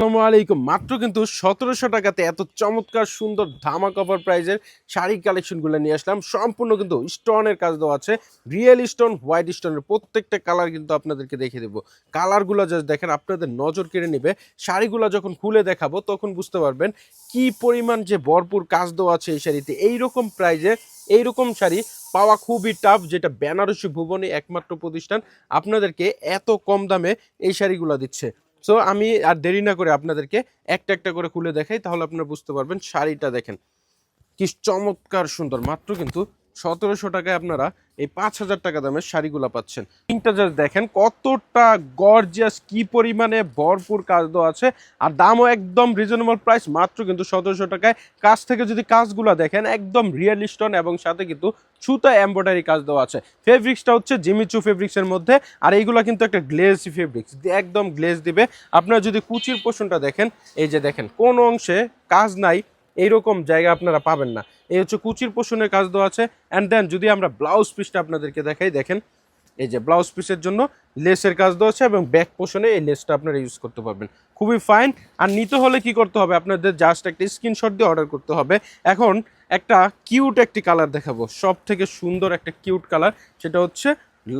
আসসালামু আলাইকুম। মাত্র কিন্তু ১৭০০ টাকাতে এত চমৎকার সুন্দর ধামাকা অফার প্রাইজের শাড়ি কালেকশনগুলো নিয়ে আসলাম। সম্পূর্ণ কিন্তু স্টোনের কাজ দেওয়া আছে। রিয়েল স্টোন, হোয়াইট স্টোনের প্রত্যেকটা কালার কিন্তু আপনাদেরকে দেখিয়ে দেবো। কালারগুলো জাস্ট দেখেন, আপনাদের নজর কেড়ে নেবে। শাড়িগুলো যখন খুলে দেখাবো তখন বুঝতে পারবেন কি পরিমাণ যে ভরপুর কাজ দেওয়া আছে এই শাড়িতে। এইরকম প্রাইজে এইরকম শাড়ি পাওয়া খুবই টাফ, যেটা বেনারসি ভুবনে একমাত্র প্রতিষ্ঠান আপনাদেরকে এত কম দামে এই শাড়িগুলো দিচ্ছে। সো আমি আর দেরি না করে আপনাদেরকে একটা একটা করে খুলে দেখাই, তাহলে আপনারা বুঝতে পারবেন। শাড়িটা দেখেন কি চমৎকার সুন্দর, মাত্র কিন্তু ১৭০০ টাকায় আপনারা এই ৫,০০০ টাকা দামের শাড়িগুলো পাচ্ছেন। প্রিন্টটা জাস্ট দেখেন কতটা গর্জিয়াস, কি পরিমাণে ভরপুর কাজ দেওয়া আছে, আর দামও একদম রিজনেবল প্রাইস, মাত্র কিন্তু ১৭০০ টাকায়। কাজ থেকে যদি কাজগুলো দেখেন একদম রিয়েল স্টোন এবং সাথে কিন্তু সুতা এমব্রয়ডারি কাজ দেওয়া আছে। ফেব্রিক্সটা হচ্ছে জিমিচু ফেব্রিক্সের মধ্যে, আর এইগুলো কিন্তু একটা গ্লেজি ফেব্রিক্স, একদম গ্লেজ দিবে। আপনারা যদি কুচির পোষণটা দেখেন, এই যে দেখেন কোনো অংশে কাজ নাই, এইরকম জায়গা আপনারা পাবেন না। এই হচ্ছে কুচির পোষণের কাজ দেওয়া আছে। অ্যান্ড দেন যদি আমরা ব্লাউজ পিসটা আপনাদেরকে দেখাই, দেখেন এই যে ব্লাউজ পিসের জন্য লেসের কাজ দেওয়া আছে এবং ব্যাক পোষণে এই লেসটা আপনারা ইউজ করতে পারবেন, খুবই ফাইন। আর নিতে হলে কি করতে হবে, আপনাদের জাস্ট একটা স্ক্রিনশট দিয়ে অর্ডার করতে হবে। এখন একটা কিউট একটি কালার দেখাবো, সব থেকে সুন্দর একটা কিউট কালার, সেটা হচ্ছে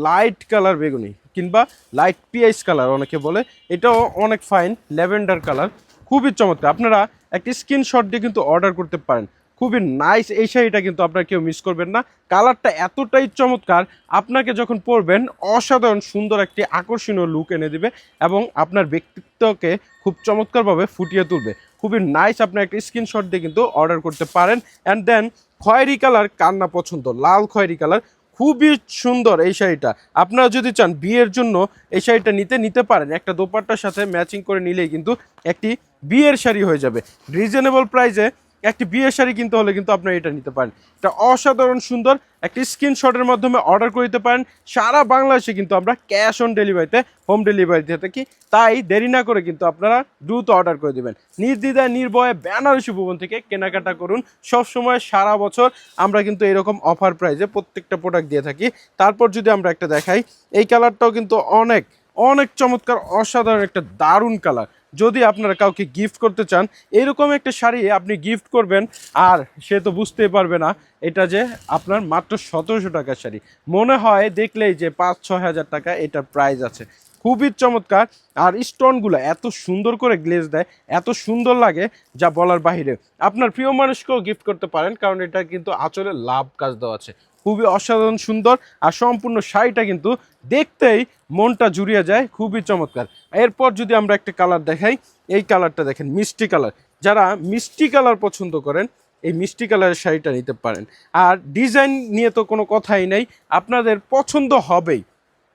লাইট কালার বেগুনি কিংবা লাইট পিআইস কালার অনেকে বলে, এটাও অনেক ফাইন ল্যাভেন্ডার কালার, খুবই চমৎকার। আপনারা একটা স্ক্রিনশট দিয়ে কিন্তু অর্ডার করতে পারেন, খুবই নাইস। এই শাড়িটা কিন্তু আপনারা কেউ মিস করবেন না। কালারটা এতটাই চমৎকার, আপনাকে যখন পরবেন অসাধারণ সুন্দর একটি আকর্ষণীয় লুক এনে দিবে এবং আপনার ব্যক্তিত্বকে খুব চমৎকারভাবে ফুটিয়ে তুলবে, খুবই নাইস। আপনার একটা স্ক্রিনশট দিয়ে কিন্তু অর্ডার করতে পারেন। অ্যান্ড দেন খয়েরি কালার কার না পছন্দ, লাল খয়েরি কালার, খুবই সুন্দর এই শাড়িটা। আপনারা যদি চান বিয়ের জন্য এই শাড়িটা নিতে পারেন, একটা দোপাট্টার সাথে ম্যাচিং করে নিলেই কিন্তু একটি বিয়ের শাড়ি হয়ে যাবে। রিজনেবল প্রাইসে একটি বিয়ের শাড়ি কিনতে হলে কিন্তু আপনারা এটা নিতে পারেন। এটা অসাধারণ সুন্দর, একটি স্ক্রিনশটের মাধ্যমে অর্ডার করে দিতে পারেন। সারা বাংলাদেশে কিন্তু আমরা ক্যাশ অন ডেলিভারিতে হোম ডেলিভারি দিয়ে থাকি, তাই দেরি না করে কিন্তু আপনারা দ্রুত অর্ডার করে দেবেন। নির্দ্বিধায় নির্ভয়ে বেনারসি ভুবন থেকে কেনাকাটা করুন। সবসময় সারা বছর আমরা কিন্তু এরকম অফার প্রাইসে প্রত্যেকটা প্রোডাক্ট দিয়ে থাকি। তারপর যদি আমরা একটা দেখাই, এই কালারটাও কিন্তু অনেক অনেক চমৎকার, অসাধারণ একটা দারুণ কালার। যদি আপনারা কাউকে গিফট করতে চান, এরকম একটা শাড়ি আপনি গিফট করবেন আর সে তো বুঝতেই পারবে না এটা যে আপনার মাত্র ১৭০০ টাকার শাড়ি। মনে হয় দেখলেই যে ৫-৬ হাজার টাকা এটার প্রাইস আছে। খুবই চমৎকার, আর স্টোনগুলো এত সুন্দর করে গ্লেজ দেয়, এত সুন্দর লাগে যা বলার বাহিরে। আপনার প্রিয় মানুষকেও গিফট করতে পারেন, কারণ এটা কিন্তু আঁচলে লাভ কাজ দেওয়া আছে, খুবই অসাধারণ সুন্দর। আর সম্পূর্ণ শাড়িটা কিন্তু দেখতেই মনটা জুড়িয়ে যায়, খুবই চমৎকার। এরপর যদি আমরা একটা কালার দেখাই, এই কালারটা দেখেন মিষ্টি কালার। যারা মিষ্টি কালার পছন্দ করেন এই মিষ্টি কালারের শাড়িটা নিতে পারেন। আর ডিজাইন নিয়ে তো কোনো কথাই নেই, আপনাদের পছন্দ হবেই,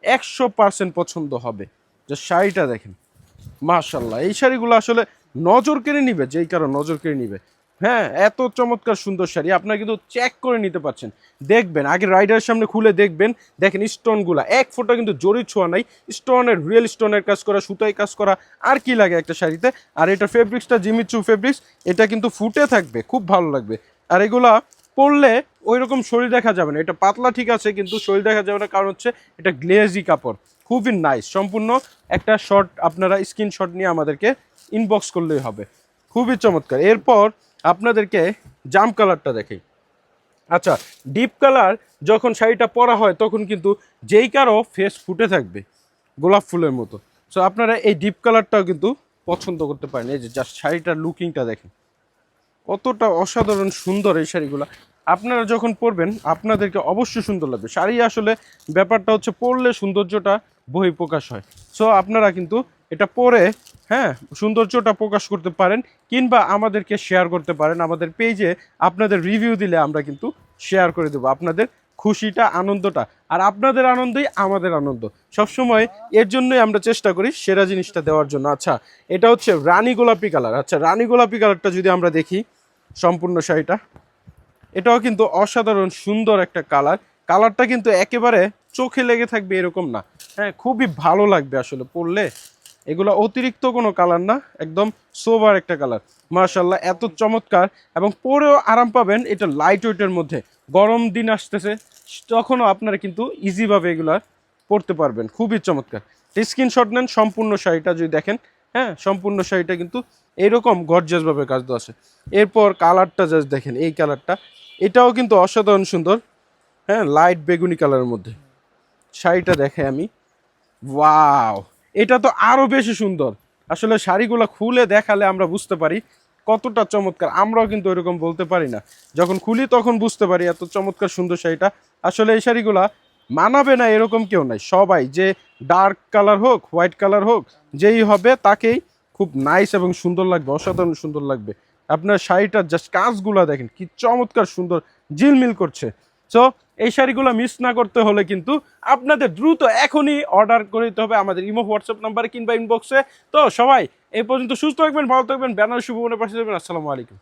১০০% পছন্দ হবে। যে শাড়িটা দেখেন মাশাল্লাহ, এই শাড়িগুলো আসলে নজর কেড়ে নিবে, যেই কারো নজর কেড়ে নিবে। হ্যাঁ, এত চমৎকার সুন্দর শাড়ি আপনারা কিন্তু চেক করে নিতে পারছেন। দেখবেন আগে রাইডারের সামনে খুলে দেখবেন, দেখেন স্টোনগুলো এক ফোঁটা কিন্তু জরি ছোঁয়া নাই, স্টোনের রিয়েল স্টোনের কাজ করা, সুতাই কাজ করা, আর কি লাগে একটা শাড়িতে। আর এটা ফেব্রিক্সটা জিমিচু ফেব্রিক্স, এটা কিন্তু ফুটে থাকবে, খুব ভালো লাগবে। আর এগুলা পরলে ওই রকম শরীর দেখা যাবে না, এটা পাতলা ঠিক আছে কিন্তু শরীর দেখা যাবে না, কারণ হচ্ছে এটা গ্লেজি কাপড়, খুবই নাইস। সম্পূর্ণ একটা শর্ট আপনারা স্ক্রিনশট নিয়ে আমাদেরকে ইনবক্স করলেই হবে, খুবই চমৎকার। এরপর আপনাদেরকে জাম কালারটা দেখাই। আচ্ছা, ডিপ কালার যখন শাড়িটা পরা হয় তখন কিন্তু যেই কারো ফেস ফুটে থাকবে গোলাপ ফুলের মতো। সো আপনারা এই ডিপ কালারটাও কিন্তু পছন্দ করতে পারেন। এই যে জাস্ট শাড়িটার লুকিংটা দেখেন কতটা অসাধারণ সুন্দর এই শাড়িগুলো। আপনারা যখন পরবেন আপনাদেরকে অবশ্যই সুন্দর লাগবে। শাড়ি আসলে ব্যাপারটা হচ্ছে পরলে সৌন্দর্যটা বহিঃপ্রকাশ হয়। সো আপনারা কিন্তু এটা পরে হ্যাঁ সৌন্দর্যটা প্রকাশ করতে পারেন, কিংবা আমাদেরকে শেয়ার করতে পারেন আমাদের পেজে। আপনাদের রিভিউ দিলে আমরা কিন্তু শেয়ার করে দেবো আপনাদের খুশিটা, আনন্দটা। আর আপনাদের আনন্দই আমাদের আনন্দ সবসময়, এর জন্যই আমরা চেষ্টা করি সেরা জিনিসটা দেওয়ার জন্য। আচ্ছা, এটা হচ্ছে রানী গোলাপি কালার। আচ্ছা, রানী গোলাপি কালারটা যদি আমরা দেখি, সম্পূর্ণ শাড়িটা এটাও কিন্তু অসাধারণ সুন্দর একটা কালার। কালারটা কিন্তু একেবারে চোখে লেগে থাকবে এরকম না, হ্যাঁ খুবই ভালো লাগবে আসলে পরলে। এগুলো অতিরিক্ত কোনো কালার না, একদম সোবার একটা কালার। মাশাল্লাহ, এত চমৎকার এবং পরেও আরাম পাবেন। এটা লাইট ওয়েটের মধ্যে, গরম দিন আসতেছে তখনও আপনারা কিন্তু ইজিভাবে এগুলা পরতে পারবেন, খুবই চমৎকার। স্ক্রিনশট নেন, সম্পূর্ণ শাড়িটা যদি দেখেন হ্যাঁ সম্পূর্ণ শাড়িটা কিন্তু এইরকম গর্জিয়াস ভাবে কাজ দেওয়া আছে। এরপর কালারটা জাস্ট দেখেন, এই কালারটা এটাও কিন্তু অসাধারণ সুন্দর। হ্যাঁ লাইট বেগুনি কালারের মধ্যে শাড়িটা দেখে আমি, ওয়াও, এটা তো আরো বেশি সুন্দর। আসলে শাড়িগুলো খুলে দেখালে আমরা বুঝতে পারি কতটা চমৎকার। আমরাও কিন্তু এরকম বলতে পারি না, যখন খুলি তখন বুঝতে পারি এত চমৎকার সুন্দর শাড়িটা। আসলে এই শাড়িগুলা মানাবে না এরকম কেউ নাই, সবাই যে ডার্ক কালার হোক হোয়াইট কালার হোক যেই হবে তাকেই খুব নাইস এবং সুন্দর লাগবে, অসাধারণ সুন্দর লাগবে। আপনার শাড়িটার জাস্ট কাজগুলা দেখেন কি চমৎকার সুন্দর, ঝিলমিল করছে। সো এই শাড়িগুলো মিস না করতে হলে কিন্তু আপনাদের দ্রুত এখনই অর্ডার করে দিতে হবে আমাদের ইমো হোয়াটসঅ্যাপ নাম্বারে কিংবা ইনবক্সে। তো সবাই এই পর্যন্ত সুস্থ থাকবেন, ভালো থাকবেন, বেনারসি ভুবনের পাশে থাকবেন। আসসালামু আলাইকুম।